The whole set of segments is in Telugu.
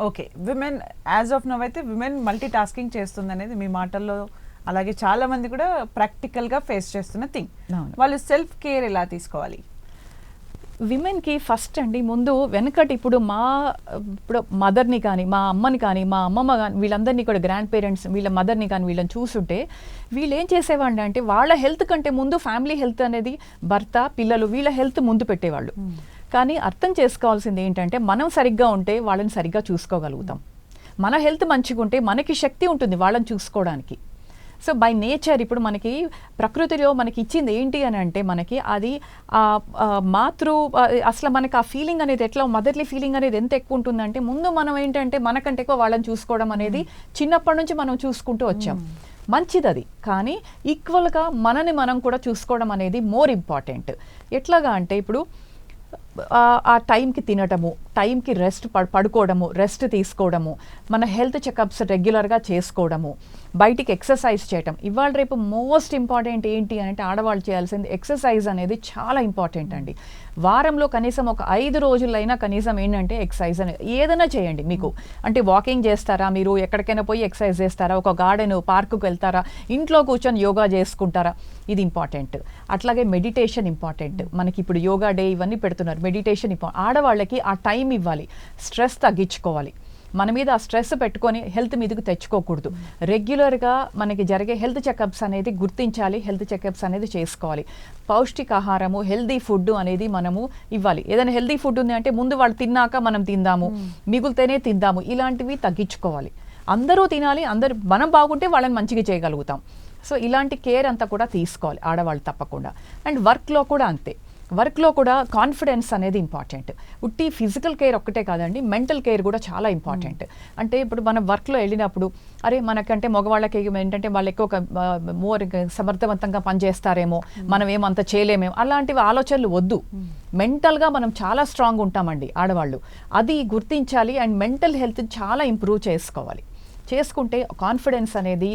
Okay, women as of now అయితే విమెన్ మల్టీ టాస్కింగ్ చేస్తుంది అనేది మీ మాటల్లో, అలాగే చాలా మంది కూడా ప్రాక్టికల్గా ఫేస్ చేస్తున్న థింగ్. వాళ్ళు సెల్ఫ్ కేర్ ఎలా తీసుకోవాలి? విమెన్కి ఫస్ట్ అండి ముందు వెనకటి ఇప్పుడు మదర్ని కానీ మా అమ్మని కానీ మా అమ్మమ్మ కానీ వీళ్ళందరినీ కూడా గ్రాండ్ పేరెంట్స్ వీళ్ళ మదర్ని కానీ వీళ్ళని చూస్తుంటే వీళ్ళు ఏం చేసేవాళ్ళు అంటే వాళ్ళ హెల్త్ కంటే ముందు ఫ్యామిలీ హెల్త్ అనేది భర్త పిల్లలు వీళ్ళ హెల్త్ ముందు పెట్టేవాళ్ళు. కానీ అర్థం చేసుకోవాల్సింది ఏంటంటే మనం సరిగ్గా ఉంటే వాళ్ళని సరిగ్గా చూసుకోగలుగుతాం. మన హెల్త్ మంచిగా ఉంటే మనకి శక్తి ఉంటుంది వాళ్ళని చూసుకోవడానికి. సో బై నేచర్ ఇప్పుడు మనకి ప్రకృతిలో మనకి ఇచ్చింది ఏంటి అని అంటే మనకి అది అసలు మనకి ఆ ఫీలింగ్ అనేది ఎట్లా మదర్లీ ఫీలింగ్ అనేది ఎంత ఎక్కువ ఉంటుందంటే ముందు మనం ఏంటంటే మనకంటే ఎక్కువ వాళ్ళని చూసుకోవడం అనేది చిన్నప్పటి నుంచి మనం చూసుకుంటూ వచ్చాం. మంచిది అది, కానీ ఈక్వల్గా మనని మనం కూడా చూసుకోవడం అనేది మోర్ ఇంపార్టెంట్. ఎట్లాగా అంటే ఇప్పుడు ఆ టైంకి తినటము, టైంకి రెస్ట్ పడుకోవడము, రెస్ట్ తీసుకోవడము, మన హెల్త్ చెకప్స్ రెగ్యులర్గా చేసుకోవడము, బయటికి ఎక్సర్సైజ్ చేయటం. ఇవాళ రేపు మోస్ట్ ఇంపార్టెంట్ ఏంటి అంటే ఆడవాళ్ళు చేయాల్సింది ఎక్సర్సైజ్ అనేది చాలా ఇంపార్టెంట్ అండి. వారంలో కనీసం ఒక 5 రోజులైనా కనీసం ఏంటంటే ఎక్సర్సైజ్ అనేది ఏదైనా చేయండి. మీకు అంటే వాకింగ్ చేస్తారా, మీరు ఎక్కడికైనా పోయి ఎక్సర్సైజ్ చేస్తారా, ఒక గార్డెన్ పార్కుకి వెళ్తారా, ఇంట్లో కూర్చొని యోగా చేసుకుంటారా, ఇది ఇంపార్టెంట్. అట్లాగే మెడిటేషన్ ఇంపార్టెంట్. మనకి ఇప్పుడు యోగా డే ఇవన్నీ పెడుతున్నారు, మెడిటేషన్ ఇంపార్టెంట్. ఆడవాళ్ళకి ఆ టైం ఇవ్వాలి, స్ట్రెస్ తగ్గించుకోవాలి. మన మీద ఆ స్ట్రెస్ పెట్టుకొని హెల్త్ మీదకి తెచ్చుకోకూడదు. రెగ్యులర్గా మనకి జరిగే హెల్త్ చెకప్స్ అనేది గుర్తించాలి, హెల్త్ చెకప్స్ అనేది చేసుకోవాలి. పౌష్టికాహారము, హెల్దీ ఫుడ్ అనేది మనము ఇవ్వాలి. ఏదైనా హెల్దీ ఫుడ్ ఉంది అంటే ముందు వాళ్ళు తిన్నాక మనం తిందాము, మిగులుతేనే తిందాము, ఇలాంటివి తగ్గించుకోవాలి. అందరూ తినాలి, మనం బాగుంటే వాళ్ళని మంచిగా చేయగలుగుతాం. సో ఇలాంటి కేర్ అంతా కూడా తీసుకోవాలి ఆడవాళ్ళు తప్పకుండా. అండ్ వర్క్లో కూడా అంతే. వర్క్లో కూడా కాన్ఫిడెన్స్ అనేది ఇంపార్టెంట్. ఉట్టి ఫిజికల్ కేర్ ఒక్కటే కాదండి, మెంటల్ కేర్ కూడా చాలా ఇంపార్టెంట్. అంటే ఇప్పుడు మనం వర్క్లో వెళ్ళినప్పుడు మనకంటే మగవాళ్ళకి ఏంటంటే వాళ్ళు ఎక్కువ మోర్ సమర్థవంతంగా పనిచేస్తారేమో, మనం ఏమంత చేయలేమేమో, అలాంటివి ఆలోచనలు వద్దు. మెంటల్గా మనం చాలా స్ట్రాంగ్ ఉంటామండి ఆడవాళ్ళు, అది గుర్తించాలి. అండ్ మెంటల్ హెల్త్ చాలా ఇంప్రూవ్ చేసుకోవాలి. చేసుకుంటే కాన్ఫిడెన్స్ అనేది,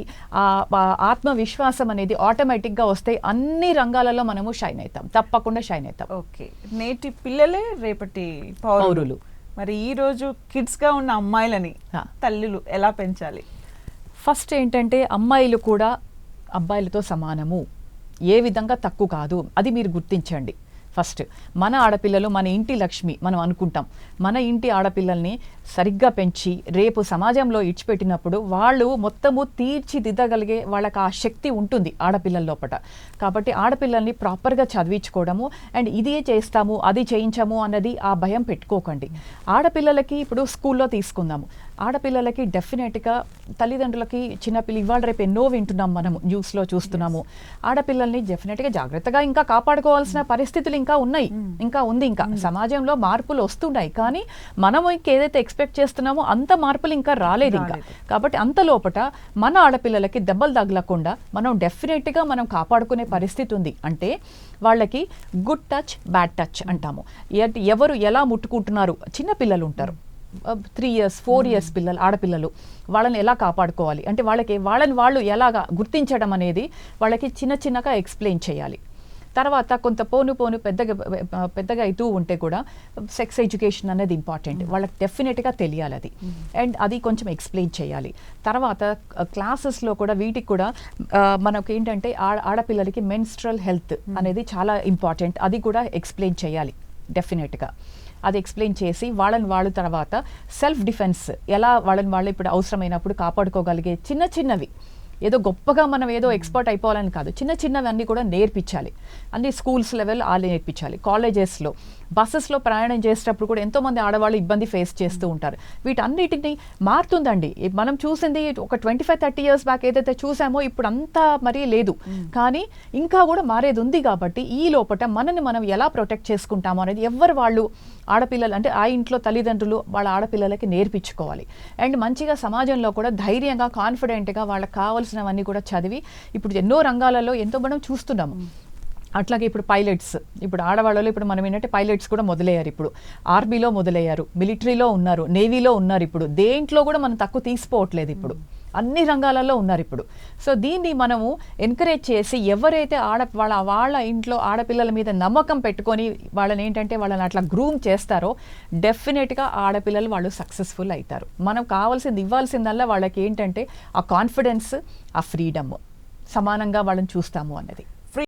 ఆత్మవిశ్వాసం అనేది ఆటోమేటిక్గా వస్తే అన్ని రంగాలలో మనము షైన్ అవుతాం, తప్పకుండా షైన్ అవుతాం. ఓకే, నేటి పిల్లలే రేపటి పౌరులు. మరి ఈ రోజు కిడ్స్గా ఉన్న అమ్మాయిలని తల్లులు ఎలా పెంచాలి? ఫస్ట్ ఏంటంటే అమ్మాయిలు కూడా అబ్బాయిలతో సమానము, ఏ విధంగా తక్కువ కాదు, అది మీరు గుర్తించండి. ఫస్ట్ మన ఆడపిల్లలు మన ఇంటి లక్ష్మి మనం అనుకుంటాం. మన ఇంటి ఆడపిల్లల్ని సరిగ్గా పెంచి రేపు సమాజంలో ఇచ్చిపెట్టినప్పుడు వాళ్ళు మొత్తము తీర్చిదిద్దగలిగే వాళ్ళకి ఆ శక్తి ఉంటుంది ఆడపిల్లల లోపల. కాబట్టి ఆడపిల్లల్ని ప్రాపర్గా చదివించుకోవడము, అండ్ ఇదే చేస్తాము అది చేయించాము అన్నది ఆ భయం పెట్టుకోకండి. ఆడపిల్లలకి ఇప్పుడు స్కూల్లో తీసుకుందాము, ఆడపిల్లలకి డెఫినెట్గా తల్లిదండ్రులకి చిన్నపిల్లలు ఇవాళ రేపు ఎన్నో వింటున్నాం, మనము న్యూస్లో చూస్తున్నాము. ఆడపిల్లల్ని డెఫినెట్గా జాగ్రత్తగా ఇంకా కాపాడుకోవాల్సిన పరిస్థితులు ఇంకా ఉన్నాయి, ఇంకా సమాజంలో మార్పులు వస్తున్నాయి. కానీ మనం ఏదైతే ఎక్స్పెక్ట్ చేస్తున్నామో అంత మార్పులు ఇంకా రాలేదు ఇంకా. కాబట్టి అంత లోపల మన ఆడపిల్లలకి దెబ్బలు తగలకుండా మనం డెఫినెట్గా మనం కాపాడుకునే పరిస్థితి ఉంది. అంటే వాళ్ళకి గుడ్ టచ్ బ్యాడ్ టచ్ అంటాము. ఎవరు ఎలా ముట్టుకుంటున్నారు, చిన్న పిల్లలు ఉంటారు 3 years 4 years పిల్లలు, ఆడపిల్లలు, వాళ్ళని ఎలా కాపాడుకోవాలి అంటే వాళ్ళని వాళ్ళు ఎలాగా గుర్తించడం అనేది వాళ్ళకి చిన్నగా ఎక్స్ప్లెయిన్ చేయాలి. తర్వాత కొంత పోను పెద్దగా అవుతూ ఉంటే కూడా సెక్స్ ఎడ్యుకేషన్ అనేది ఇంపార్టెంట్, వాళ్ళకి డెఫినెట్గా తెలియాలి అది. అండ్ అది కొంచెం ఎక్స్ప్లెయిన్ చేయాలి. తర్వాత క్లాసెస్లో కూడా వీటికి కూడా మనకు ఏంటంటే ఆడపిల్లలకి మెన్స్ట్రల్ హెల్త్ అనేది చాలా ఇంపార్టెంట్, అది కూడా ఎక్స్ప్లెయిన్ చేయాలి డెఫినెట్గా. అది ఎక్స్ప్లెయిన్ చేసి వాళ్ళ తర్వాత సెల్ఫ్ డిఫెన్స్ ఎలా వాళ్ళు ఇప్పుడు అవసరమైనప్పుడు కాపాడుకోగలిగే చిన్నవి, ఏదో గొప్పగా మనం ఏదో ఎక్స్పర్ట్ అయిపోవాలని కాదు, చిన్నవి అన్నీ కూడా నేర్పించాలి. అన్ని స్కూల్స్ లెవెల్ నేర్పించాలి. కాలేజెస్లో బస్సెస్లో ప్రయాణం చేసేటప్పుడు కూడా ఎంతోమంది ఆడవాళ్ళు ఇబ్బంది ఫేస్ చేస్తూ ఉంటారు. వీటన్నిటిని మారుతుందండి. మనం చూసింది ఒక 25-30 years బ్యాక్ ఏదైతే చూసామో ఇప్పుడు అంతా మరీ లేదు, కానీ ఇంకా కూడా మారేది ఉంది. కాబట్టి ఈ లోపల మనని మనం ఎలా ప్రొటెక్ట్ చేసుకుంటామో అనేది ఎవరు వాళ్ళు ఆడపిల్లలు అంటే ఆ ఇంట్లో తల్లిదండ్రులు వాళ్ళ ఆడపిల్లలకి నేర్పించుకోవాలి. అండ్ మంచిగా సమాజంలో కూడా ధైర్యంగా కాన్ఫిడెంట్గా వాళ్ళకి కావాల్సినవన్నీ కూడా చదివి ఇప్పుడు ఎన్నో రంగాలలో ఎంతో మనం చూస్తున్నాము. అట్లాగే ఇప్పుడు పైలట్స్, ఇప్పుడు ఆడవాళ్ళలో ఇప్పుడు మనం ఏంటంటే పైలట్స్ కూడా మొదలయ్యారు. ఇప్పుడు ఆర్మీలో మొదలయ్యారు, మిలిటరీలో ఉన్నారు, నేవీలో ఉన్నారు. ఇప్పుడు దేంట్లో కూడా మనం తక్కువ తీసిపోవట్లేదు. ఇప్పుడు అన్ని రంగాలలో ఉన్నారు ఇప్పుడు. సో దీన్ని మనము ఎంకరేజ్ చేసి ఎవరైతే వాళ్ళ ఇంట్లో ఆడపిల్లల మీద నమ్మకం పెట్టుకొని వాళ్ళని ఏంటంటే వాళ్ళని అట్లా గ్రూమ్ చేస్తారో డెఫినెట్గా ఆడపిల్లలు వాళ్ళు సక్సెస్ఫుల్ అవుతారు. మనం కావాల్సింది ఇవ్వాల్సిందల్లా వాళ్ళకి ఏంటంటే ఆ కాన్ఫిడెన్స్, ఆ ఫ్రీడమ్, సమానంగా వాళ్ళని చూస్తాము అన్నది.